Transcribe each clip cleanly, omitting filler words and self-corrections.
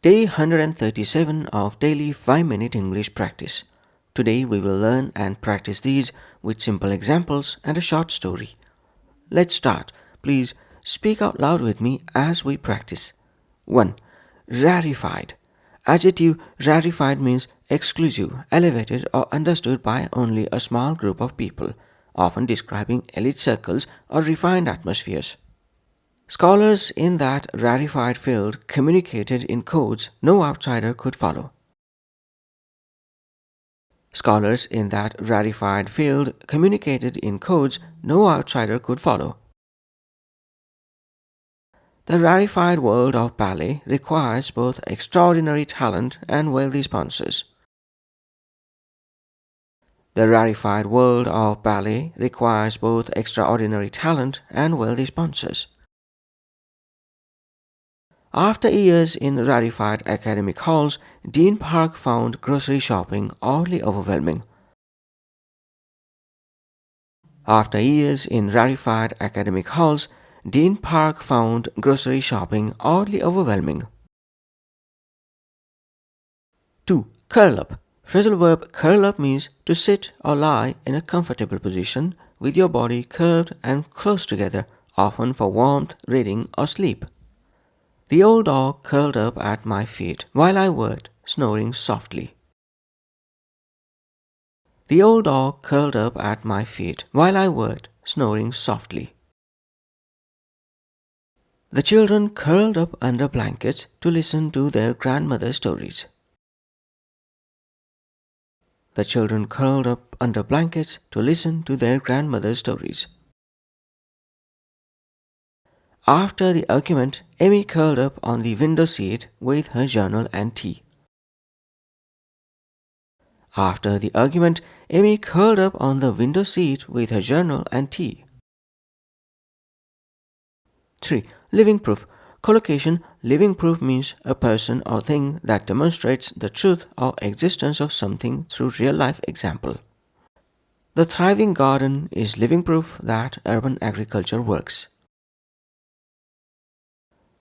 Day 137 of daily 5-minute English practice. Today we will learn and practice these with simple examples and a short story. Let's start. Please speak out loud with me as we practice. 1. Rarified. Adjective rarified means exclusive, elevated or understood by only a small group of people, often describing elite circles or refined atmospheres. Scholars in that rarified field communicated in codes no outsider could follow. Scholars in that rarified field communicated in codes no outsider could follow. The rarified world of ballet requires both extraordinary talent and wealthy sponsors. The rarified world of ballet requires both extraordinary talent and wealthy sponsors. After years in rarified academic halls, Dean Park found grocery shopping oddly overwhelming. After years in rarified academic halls, Dean Park found grocery shopping oddly overwhelming. 2. Curl up. Phrasal verb curl up means to sit or lie in a comfortable position with your body curved and close together, often for warmth, reading, or sleep. The old dog curled up at my feet while I worked, snoring softly. The old dog curled up at my feet while I worked, snoring softly. The children curled up under blankets to listen to their grandmother's stories. The children curled up under blankets to listen to their grandmother's stories. After the argument, Amy curled up on the window seat with her journal and tea. After the argument, Amy curled up on the window seat with her journal and tea. 3. Living proof. Collocation. Living proof means a person or thing that demonstrates the truth or existence of something through real-life example. The thriving garden is living proof that urban agriculture works.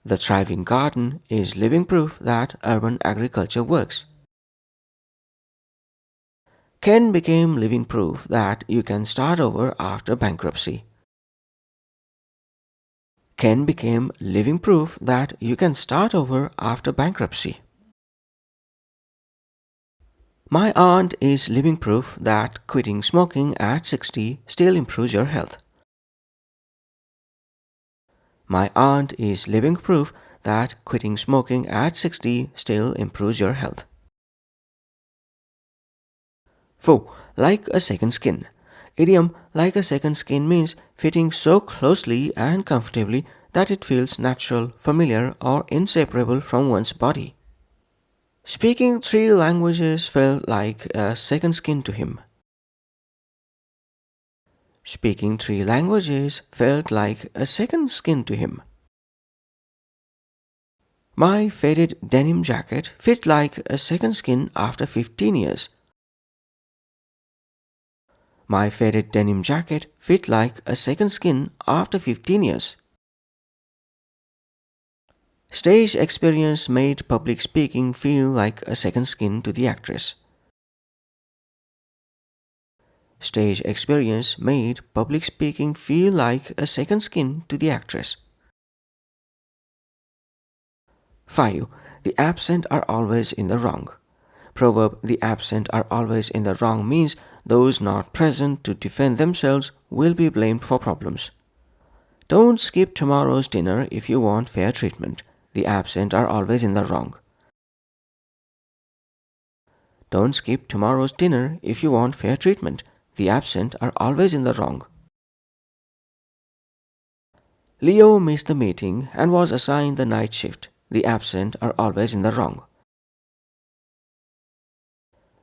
The thriving garden is living proof that urban agriculture works. Ken became living proof that you can start over after bankruptcy. Ken became living proof that you can start over after bankruptcy. My aunt is living proof that quitting smoking at 60 still improves your health. My aunt is living proof that quitting smoking at 60 still improves your health. 4. Like a second skin. Idiom like a second skin means fitting so closely and comfortably that it feels natural, familiar, or inseparable from one's body. Speaking 3 languages felt like a second skin to him. Speaking 3 languages felt like a second skin to him. My faded denim jacket fit like a second skin after 15 years. My faded denim jacket fit like a second skin after 15 years. Stage experience made public speaking feel like a second skin to the actress. Stage experience made public speaking feel like a second skin to the actress. 5. The absent are always in the wrong. Proverb the absent are always in the wrong means those not present to defend themselves will be blamed for problems. Don't skip tomorrow's dinner if you want fair treatment. The absent are always in the wrong. Don't skip tomorrow's dinner if you want fair treatment. The absent are always in the wrong. Leo missed the meeting and was assigned the night shift. The absent are always in the wrong.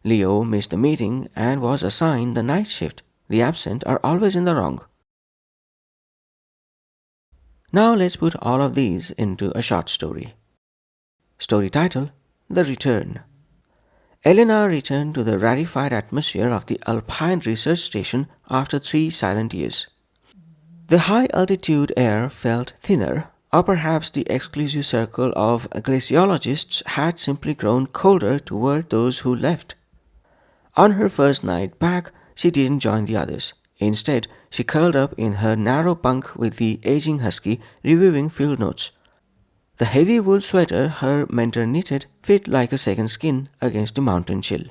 Leo missed the meeting and was assigned the night shift. The absent are always in the wrong. Now let's put all of these into a short story. Story title: The Return. Elena returned to the rarefied atmosphere of the Alpine Research Station after 3 silent years. The high-altitude air felt thinner, Or perhaps the exclusive circle of glaciologists had simply grown colder toward those who left. On her first night back, she didn't join the others. Instead, she curled up in her narrow bunk with the aging husky, reviewing field notes. The heavy wool sweater her mentor knitted fit like a second skin against the mountain chill.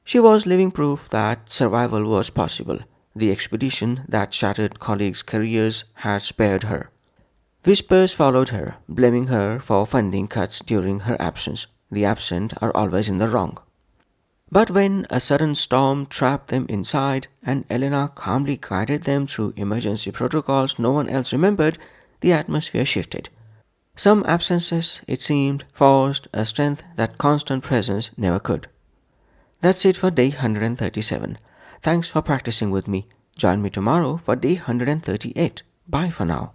She was living proof that survival was possible. The expedition that shattered colleagues' careers had spared her. Whispers followed her, blaming her for funding cuts during her absence. The absent are always in the wrong. But when a sudden storm trapped them inside and Elena calmly guided them through emergency protocols no one else remembered, the atmosphere shifted. Some absences, it seemed, forced a strength that constant presence never could. That's it for day 137. Thanks for practicing with me. Join me tomorrow for day 138. Bye for now.